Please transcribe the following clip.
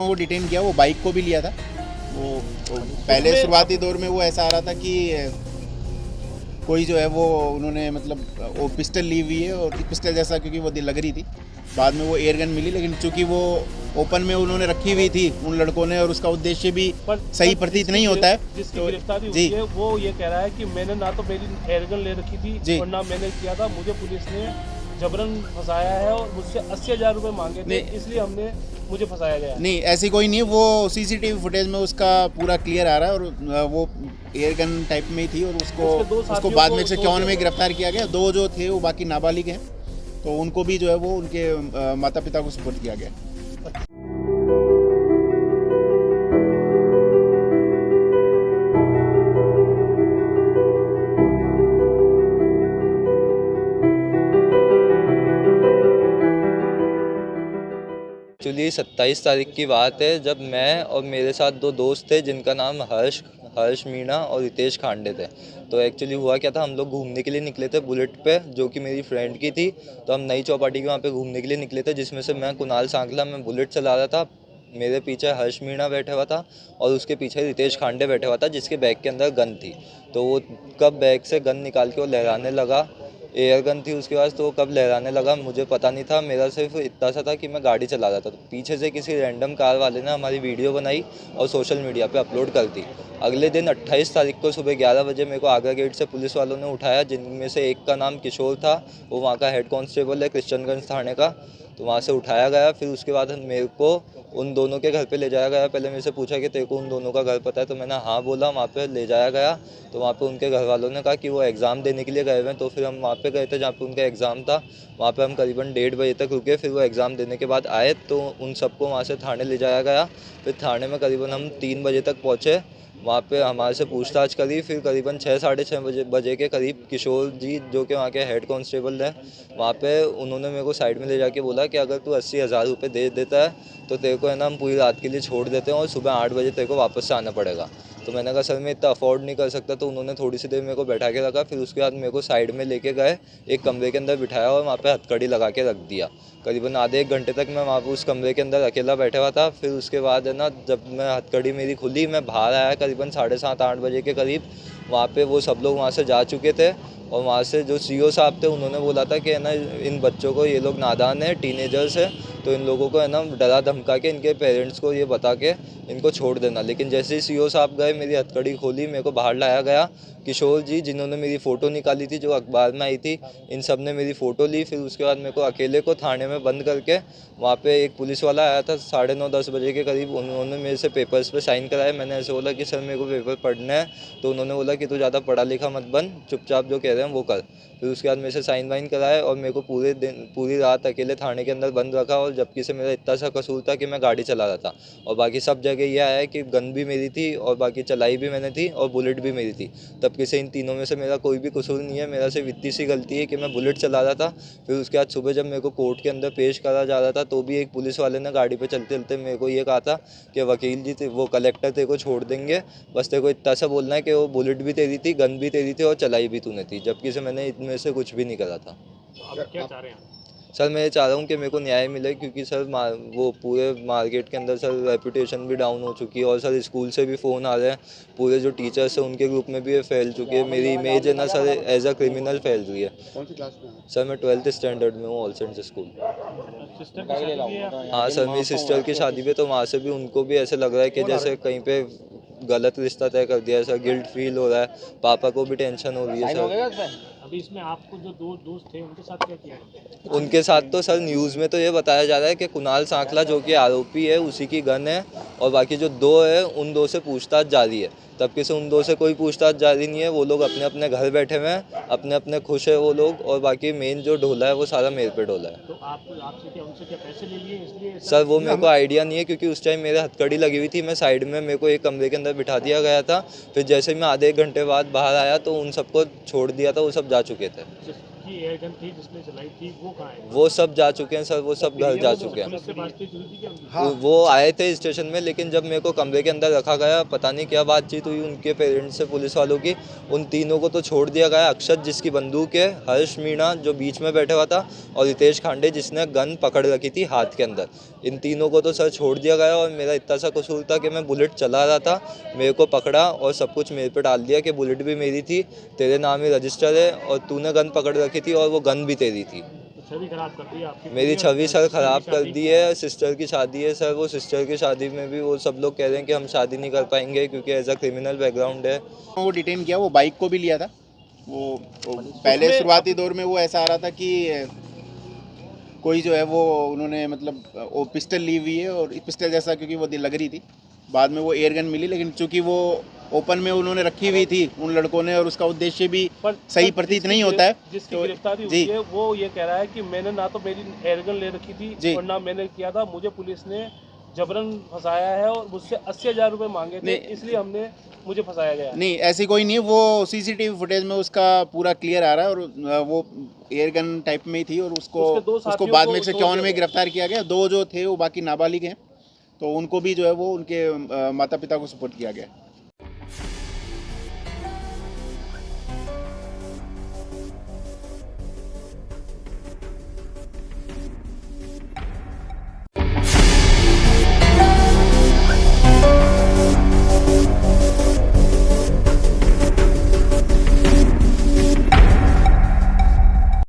वो डिटेन किया, वो बाइक को भी लिया था। वो पहले शुरुआती दौर में वो ऐसा आ रहा था कि कोई जो है वो उन्होंने मतलब वो पिस्टल ली हुई है और पिस्टल जैसा, क्योंकि वो लग रही थी। बाद में वो एयर गन मिली, लेकिन चूंकि वो ओपन में उन्होंने रखी हुई थी उन लड़कों ने, और उसका उद्देश्य भी सही प्रतीत नहीं होता है। जिसकी तो गिरफ्तारी हुई जी है वो ये कह रहा है कि मैंने ना तो मेरी एयर गन ले रखी थी जी और ना मैंने किया था, मुझे पुलिस ने जबरन फंसाया है और मुझसे 80,000 रुपये मांगे थे, नहीं इसलिए मुझे फंसाया गया। नहीं, ऐसी कोई नहीं है। वो सीसीटीवी फुटेज में उसका पूरा क्लियर आ रहा है, और वो एयर गन टाइप में ही थी, और उसके दो उसको साथियों बाद को में 151 में गिरफ्तार किया गया। दो जो थे वो बाकी नाबालिग हैं, तो उनको भी जो है वो उनके माता पिता को सुपुर्द किया गया। एक्चुअली 27 तारीख की बात है, जब मैं और मेरे साथ दो दोस्त थे जिनका नाम हर्ष मीणा और रितेश खांडे थे। तो एक्चुअली हुआ क्या था, हम लोग घूमने के लिए निकले थे बुलेट पे, जो कि मेरी फ्रेंड की थी। तो हम नई चौपाटी के वहाँ पे घूमने के लिए निकले थे, जिसमें से मैं कुणाल सांकला, मैं बुलेट चला रहा था। मेरे पीछे हर्ष मीणा बैठा हुआ था और उसके पीछे रितेश खांडे बैठा हुआ था, जिसके बैग के अंदर गन थी। तो वो कब बैग से गन निकाल के वो लहराने लगा, एयर गन थी उसके पास, तो वो कब लहराने लगा मुझे पता नहीं था। मेरा सिर्फ इतना सा था कि मैं गाड़ी चला रहा था, तो पीछे से किसी रैंडम कार वाले ने हमारी वीडियो बनाई और सोशल मीडिया पे अपलोड कर दी। अगले दिन 28 तारीख को सुबह 11 बजे मेरे को आगरा गेट से पुलिस वालों ने उठाया, जिनमें से एक का नाम किशोर था, वो वहाँ का हेड कांस्टेबल है क्रिश्चियनगंज थाने का। तो वहाँ से उठाया गया, फिर उसके बाद मेरे को उन दोनों के घर पे ले जाया गया। पहले मेरे से पूछा कि तेरे को उन दोनों का घर पता है, तो मैंने हाँ बोला। वहाँ पे ले जाया गया, तो वहाँ पे उनके घर वालों ने कहा कि वो एग्ज़ाम देने के लिए गए हुए हैं। तो फिर हम वहाँ पे गए थे जहाँ पे उनका एग्ज़ाम था। वहाँ पे हम करीबन 1:30 बजे तक रुके, फिर वो एग्ज़ाम देने के बाद आए, तो उन सबको वहाँ से थाने ले जाया गया। फिर थाने में करीबन हम 3 बजे तक पहुँचे। वहाँ पे हमारे से पूछताछ करी। फिर करीबन 6 साढ़े 6 बजे के करीब किशोर जी, जो कि वहाँ के हेड कांस्टेबल हैं, वहाँ पे उन्होंने मेरे को साइड में ले जाके बोला कि अगर तू 80,000 रुपये दे देता है तो तेरे को है ना हम पूरी रात के लिए छोड़ देते हैं और सुबह 8 बजे तेरे को वापस से आना पड़ेगा। तो मैंने कहा सर मैं इतना अफोर्ड नहीं कर सकता। तो उन्होंने थोड़ी सी देर मेरे को बैठा के रखा, फिर उसके बाद मेरे को साइड में लेके गए, एक कमरे के अंदर बिठाया और वहाँ पे हथकड़ी लगा के रख दिया। करीबन आधे 1 घंटे तक मैं वहाँ पर उस कमरे के अंदर अकेला बैठा हुआ था। फिर उसके बाद है ना, जब मैं हथकड़ी मेरी खुली, मैं बाहर आया करीबन 7:30-8 बजे के करीब। वहाँ पे वो सब लोग वहाँ से जा चुके थे, और वहाँ से जो सीओ साहब थे उन्होंने बोला था कि है ना, इन बच्चों को, ये लोग नादान है, टीनेजर्स है, तो इन लोगों को है ना डरा धमका के इनके पेरेंट्स को ये बता के इनको छोड़ देना। लेकिन जैसे ही सीओ साहब गए, मेरी हथकड़ी खोली, मेरे को बाहर लाया गया। किशोर जी, जिन्होंने मेरी फ़ोटो निकाली थी जो अखबार में आई थी, इन सब ने मेरी फ़ोटो ली। फिर उसके बाद मेरे को अकेले को थाने में बंद करके, वहाँ पे एक पुलिस वाला आया था 9:30-10 बजे के करीब। उन्होंने मेरे से पेपर्स पे साइन कराए। मैंने ऐसे बोला कि सर मेरे को पेपर पढ़ना है, तो उन्होंने बोला कि तू ज़्यादा पढ़ा लिखा मत बन, चुपचाप जो कह रहे हैं वो कर। फिर उसके बाद मेरे से साइन वाइन कराए और मेरे को पूरे दिन पूरी रात अकेले थाने के अंदर बंद रखा। और जबकि से मेरा इतना सा कसूर था कि मैं गाड़ी चला रहा था, और बाकी सब जगह यह आया कि गन भी मेरी थी और बाकी चलाई भी मैंने थी और बुलेट भी मेरी थी। तब से इन तीनों में से मेरा कोई भी कसूर नहीं है। मेरा सिर्फ इतनी सी गलती है कि मैं बुलेट चला रहा था। फिर उसके बाद सुबह जब मेरे को कोर्ट के अंदर पेश करा जा रहा था, तो भी एक पुलिस वाले ने गाड़ी पे चलते चलते मेरे को ये कहा था कि वकील जी वो कलेक्टर तेरे को छोड़ देंगे, बस तेरे को इतना सा बोलना है कि वो बुलेट भी तेरी थी, गन भी तेरी थी और चलाई भी तूने थी। जबकि से मैंने इनमें से कुछ भी नहीं करा था। आप क्या चाह रहे हैं? सर मैं ये चाह रहा हूँ कि मेरे को न्याय मिले, क्योंकि सर वो पूरे मार्केट के अंदर सर रेपुटेशन भी डाउन हो चुकी है, और सर स्कूल से भी फ़ोन आ रहे हैं, पूरे जो टीचर्स हैं उनके ग्रुप में भी ये फैल चुकी है। मेरी इमेज है ना सर एज अ क्रिमिनल फैल रही है। कौन सी क्लास में? सर मैं 12th स्टैंडर्ड में हूँ, ऑल सेंट्स स्कूल। सिस्टर की शादी भी है? हाँ सर, मेरी सिस्टर की शादी पे, तो वहाँ से भी उनको भी ऐसे लग रहा है कि जैसे कहीं पे गलत रिश्ता तय कर दिया है सर। गिल्ट फील हो रहा है, पापा को भी टेंशन हो रही है सर। अभी इसमें आपको जो दो दोस्त थे उनके साथ क्या किया? उनके साथ तो सर न्यूज़ में तो ये बताया जा रहा है कि कुणाल सांकला जो कि आरोपी है उसी की गन है, और बाकी जो दो है उन दो से पूछताछ जारी है। तब से उन दो से कोई पूछताछ जारी नहीं है। वो लोग अपने अपने घर बैठे हुए हैं, अपने अपने खुश है वो लोग, और बाकी मेन जो ढोला है वो सारा मेरे पे ढोला है। तो आपसे क्या, उनसे क्या पैसे ले लिए इसलिए सर वो मेरे को आइडिया नहीं है, क्योंकि उस टाइम मेरे हथकड़ी लगी हुई थी, मैं साइड में, मेरे को एक कमरे के अंदर बिठा दिया गया था। फिर जैसे ही मैं आधे 1 घंटे बाद बाहर आया तो उन सबको छोड़ दिया था, वो सब जा चुके थे। थी, एयर गन थी जिसने चलाई थी, वो कहाँ है? वो सब जा चुके हैं सर, वो सब घर जा चुके हैं। पुलिस से बातचीत हुई थी क्या उनकी? वो आए थे स्टेशन में, लेकिन जब मेरे को कमरे के अंदर रखा गया, पता नहीं क्या बातचीत हुई उनके पेरेंट्स से, पुलिस वालों की, उन तीनों को तो छोड़ दिया गया। अक्षत जिसकी बंदूक है, हर्ष मीणा जो बीच में बैठा हुआ था, और रितेश खांडे जिसने गन पकड़ रखी थी हाथ के अंदर, इन तीनों को तो सर छोड़ दिया गया। और मेरा इतना सा कसूर था कि मैं बुलेट चला रहा था, मेरे को पकड़ा और सब कुछ मेरे पे डाल दिया कि बुलेट भी मेरी थी, तेरे नाम ही रजिस्टर है, और तूने गन पकड़ रखी थी और वो गन भी तेरी थी। छवि खराब कर दी आपकी? मेरी छवि सर ख़राब कर दी है। सिस्टर की शादी है सर, वो सिस्टर की शादी में भी वो सब लोग कह रहे हैं कि हम शादी नहीं कर पाएंगे क्योंकि एज अ क्रिमिनल बैकग्राउंड है। वो डिटेन किया, वो बाइक को भी लिया था। वो पहले शुरुआती दौर में वो ऐसा आ रहा था कि कोई जो है वो उन्होंने मतलब वो पिस्टल ली हुई है, और पिस्टल जैसा क्योंकि वो लग रही थी। बाद में वो एयर गन मिली, लेकिन चूंकि वो ओपन में उन्होंने रखी हुई थी उन लड़कों ने, और उसका उद्देश्य भी सही प्रतीत नहीं होता है। जिसकी तो गिरफ्तारी हुई है वो ये कह रहा है कि मैंने ना तो मेरी एयरगन ले रखी थी और ना मैंने किया था, मुझे पुलिस ने जबरन फंसाया है और मुझसे 80,000 रुपए मांगे थे, इसलिए मुझे फंसाया गया। नहीं, ऐसी कोई नहीं है। वो सीसीटीवी फुटेज में उसका पूरा क्लियर आ रहा है, और वो एयर गन टाइप में ही थी, और उसको बाद में 151 में गिरफ्तार किया गया। दो जो थे वो बाकी नाबालिग हैं, तो उनको भी जो है वो उनके माता पिता को सुपुर्द किया गया।